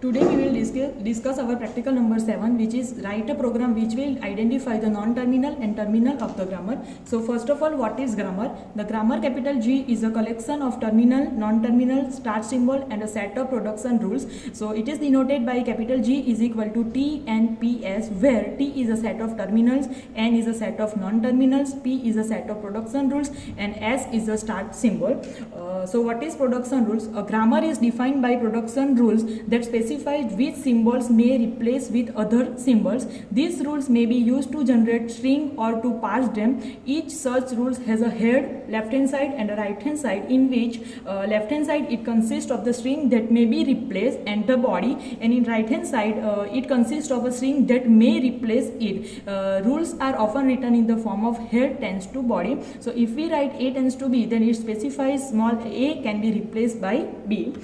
Today we will discuss our practical number 7, which is write a program which will identify the non-terminal and terminal of the grammar. So first of all, what is grammar? The grammar capital G is a collection of terminal, non-terminal, start symbol and a set of production rules. So it is denoted by capital G is equal to T and PS, where T is a set of terminals, N is a set of non-terminals, P is a set of production rules and S is a start symbol. So what is production rules? A grammar is defined by production rules that specify which symbols may replace with other symbols. These rules may be used to generate string or to parse them. Each such rules has a head, left hand side and a right hand side, in which left hand side it consists of the string that may be replaced and the body, and in right hand side it consists of a string that may replace it. Rules are often written in the form of head tends to body. So if we write A tends to B, then it specifies small a can be replaced by B.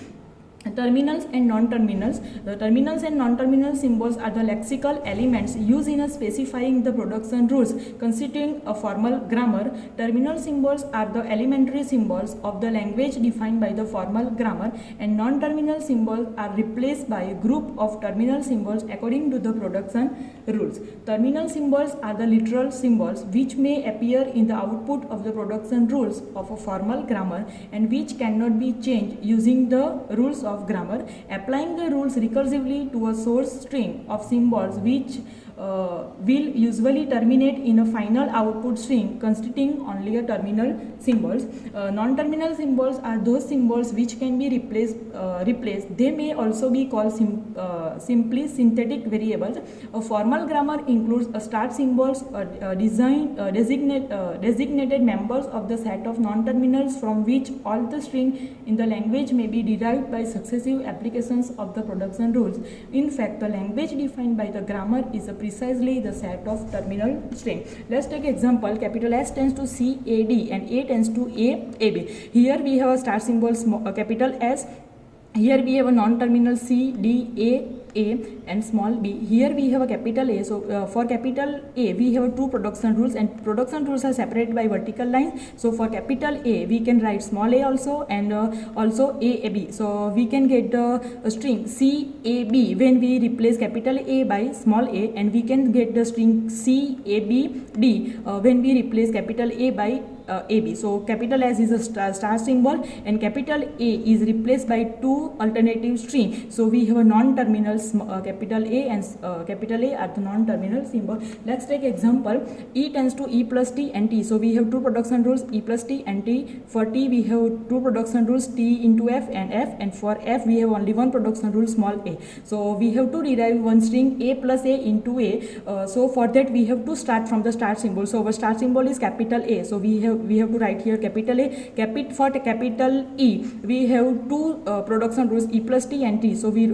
Terminals and non-terminals. The terminals and non-terminal symbols are the lexical elements used in specifying the production rules constituting a formal grammar. Terminal symbols are the elementary symbols of the language defined by the formal grammar, and non-terminal symbols are replaced by a group of terminal symbols according to the production rules. Terminal symbols are the literal symbols which may appear in the output of the production rules of a formal grammar and which cannot be changed using the rules of grammar. Applying the rules recursively to a source string of symbols which will usually terminate in a final output string consisting only a terminal symbols. Non-terminal symbols are those symbols which can be replaced. They may also be called simply synthetic variables. A formal grammar includes a start symbols, designated members of the set of non-terminals from which all the string in the language may be derived by successive applications of the production rules. In fact, the language defined by the grammar is precisely the set of terminal string. Let's take example. Capital S tends to C A D and A tends to A B. Here we have a start symbol capital S. Here we have a non-terminal C D A and small b. Here we have a capital A. So for capital A we have two production rules, and production rules are separated by vertical lines. So for capital A we can write small a also, and also A-A-B. So we can get the string C-A-B when we replace capital A by small a, and we can get the string C-A-B-D when we replace capital A by AB. So capital S is a star symbol and capital A is replaced by two alternative string. So we have a non-terminal capital A and capital A are the non-terminal symbol. Let's take example. E tends to E plus T and T. So we have two production rules, E plus T and T. For T we have two production rules, T into F, and for F we have only one production rule, small a. So we have to derive one string A plus A into A. So for that we have to start from the start symbol. So our start symbol is capital A. So we have to write here capital A. For capital E we have two production rules, E plus T and T. So we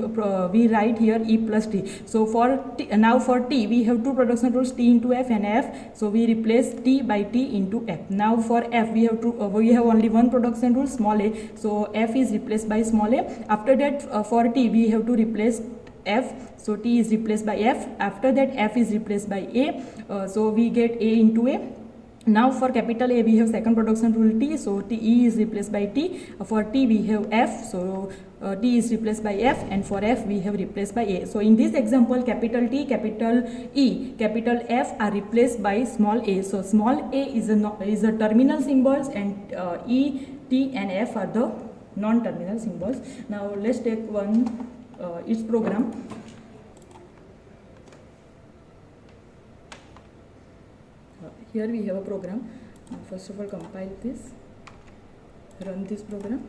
write here E plus T. So for T we have two production rules, T into F and F. So we replace T by T into F. Now for F we have only one production rule, small a. So F is replaced by small a. After that for T we have to replace F. So T is replaced by F. After that F is replaced by A. So we get A into A. Now for capital A we have second production rule T. So E is replaced by T. For T we have F. So T is replaced by F, and for F we have replaced by A. So in this example, capital T, capital E, capital F are replaced by small a. So small a is a terminal symbols, and E, T and F are the non-terminal symbols. Now let's take one its program. Here we have a program. First of all, compile this, run this program.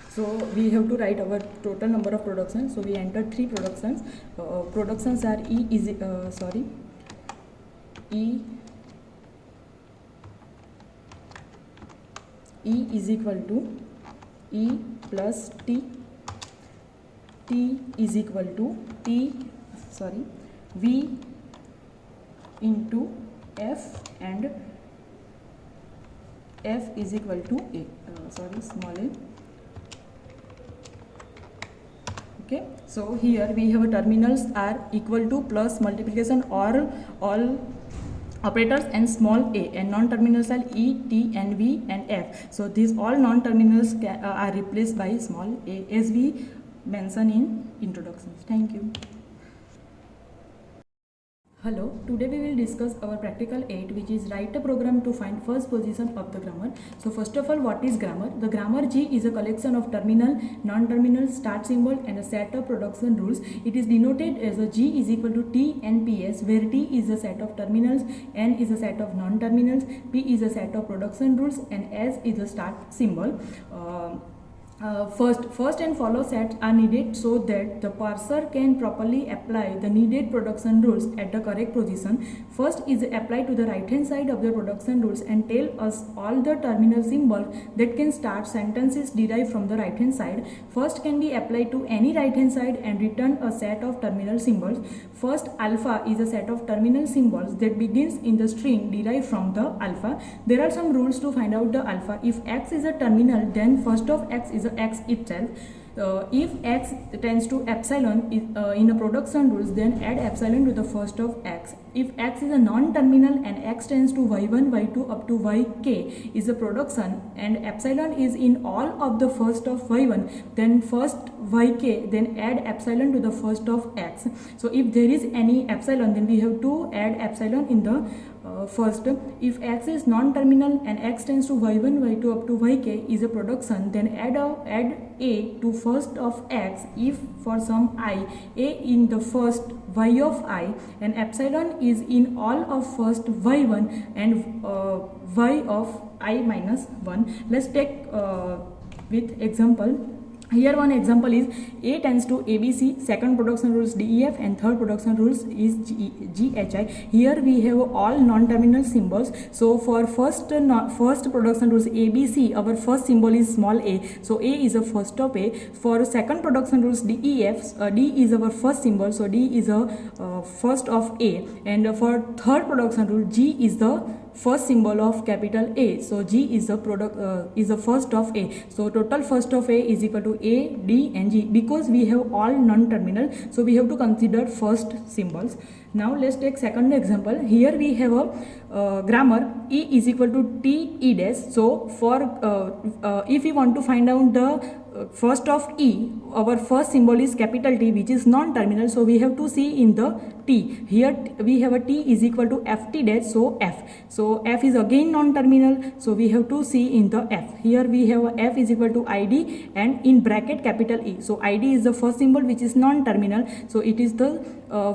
So we have to write our total number of productions. So we entered 3 productions. Productions are E is equal to E plus T. T is equal to V into F, and F is equal to A. Small a. Okay. So here we have a terminals are equal to plus multiplication or all operators and small a, and non-terminals are E, T and V and F. So these all non-terminals are replaced by small a. As we mentioned in introductions. Thank you. Hello, today we will discuss our practical 8, which is write a program to find first position of the grammar. So first of all, what is grammar? The grammar G is a collection of terminal, non-terminal, start symbol and a set of production rules. It is denoted as a G is equal to T and PS, where T is a set of terminals, N is a set of non-terminals, P is a set of production rules and S is a start symbol. First and follow sets are needed so that the parser can properly apply the needed production rules at the correct position. First is applied to the right hand side of the production rules and tell us all the terminal symbols that can start sentences derived from the right hand side. First can be applied to any right hand side and return a set of terminal symbols. First, alpha is a set of terminal symbols that begins in the string derived from the alpha. There are some rules to find out the alpha. If X is a terminal, then first of X is a X itself. If X tends to epsilon in a production rules, then add epsilon to the first of X. If X is a non-terminal and X tends to Y1, Y2 up to Yk is a production and epsilon is in all of the first of Y1, then first Yk, then add epsilon to the first of X. So if there is any epsilon, then we have to add epsilon in the first. If X is non-terminal and X tends to Y1, Y2 up to Yk is a production, then add A to first of X if for some I, A in the first Y of I and epsilon is in all of first Y1 and Y of I minus 1. Let's take with example. Here one example is A tends to ABC, second production rules DEF and third production rules is GHI. Here we have all non-terminal symbols. So for first production rules ABC, our first symbol is small a. So A is a first of A. For second production rules DEF, D is our first symbol. So D is a first of A. And for third production rule G is the first symbol of capital A. So G is the is the first of A. So total first of A is equal to A, D and G. Because we have all non-terminal, so we have to consider first symbols. Now let's take second example. Here we have a grammar E is equal to T E dash. So for if we want to find out the first of E, our first symbol is capital T, which is non-terminal, so we have to see in the T. Here we have a T is equal to FT dash, so F. So F is again non-terminal, so we have to see in the F. Here we have a F is equal to ID and in bracket capital E. So ID is the first symbol which is non-terminal, so it is the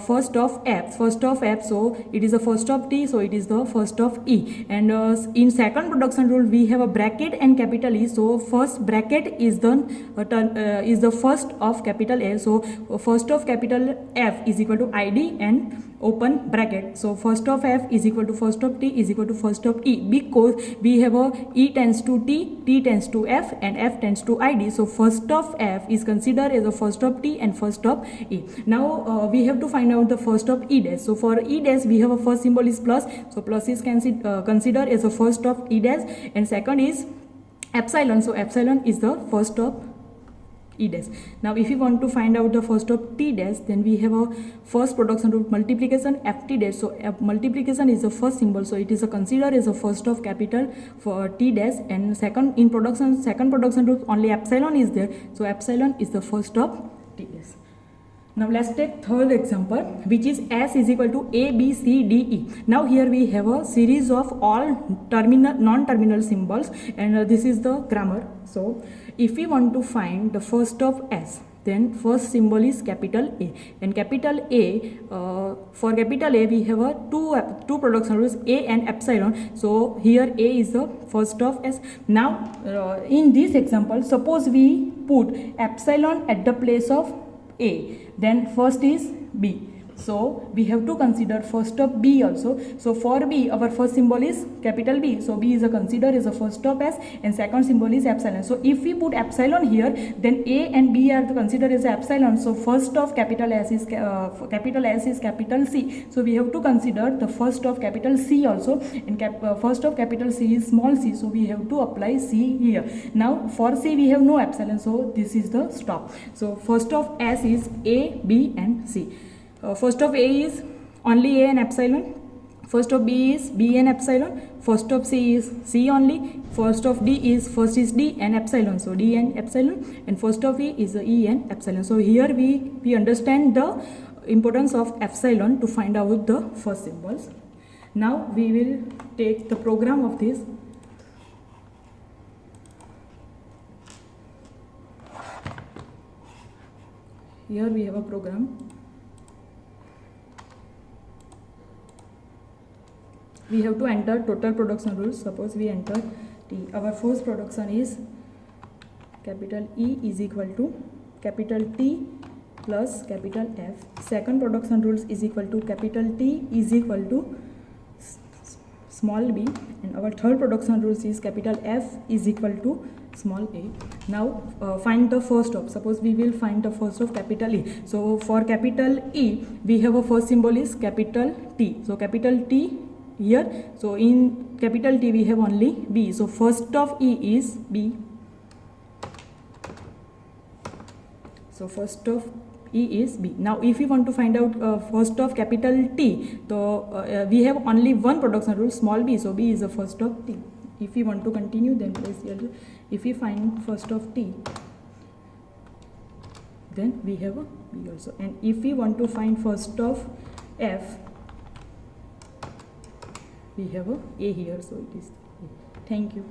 first of F. So it is the first of T, so it is the first of E. And in second production rule we have a bracket and capital E. So first bracket is the first of capital A. So first of capital F is equal to ID and open bracket. So first of F is equal to first of T is equal to first of E, because we have a E tends to T, T tends to F and F tends to ID. So first of F is considered as a first of T and first of E. Now we have to find out the first of E dash. So for E dash we have a first symbol is plus, so plus is considered as a first of E dash and second is epsilon, so epsilon is the first of E dash. Now if you want to find out the first of T dash, then we have a first production rule multiplication FT dash. So multiplication is the first symbol, so it is considered as a first of capital for T dash, and second production rule only epsilon is there, so epsilon is the first of T dash. Now let's take third example, which is S is equal to A, B, C, D, E. Now here we have a series of all non-terminal symbols, and this is the grammar. So if we want to find the first of S, then first symbol is capital A, and capital A, for capital A we have a two production rules A and epsilon. So here A is the first of S. Now in this example, suppose we put epsilon at the place of A, then first is B. So we have to consider first of B also. So for B, our first symbol is capital B. So B is considered as a first of S, and second symbol is epsilon. So if we put epsilon here, then A and B are considered as epsilon. So first of capital S is capital C. So we have to consider the first of capital C also, and first of capital C is small c. So we have to apply C here. Now for C we have no epsilon, so this is the stop. So first of S is A, B and C. First of A is only A and epsilon. First of B is B and epsilon. First of C is C only. First of D is D and epsilon. So D and epsilon. And first of E is E and epsilon. So here we understand the importance of epsilon to find out the first symbols. Now we will take the program of this. Here we have a program. We have to enter total production rules. Suppose we enter T. Our first production is capital E is equal to capital T plus capital F. Second production rules is equal to capital T is equal to small b, and our third production rules is capital F is equal to small a. Now find the first of. Suppose we will find the first of capital E. So for capital E, we have a first symbol is capital T. So capital T here. So in capital T we have only B. So first of E is B. So first of E is B. Now if we want to find out first of capital T, so we have only one production rule, small b. So B is the first of T. If we want to continue, then place here. If we find first of T, then we have a B also. And if we want to find first of F, we have a here, so it is A. Thank you.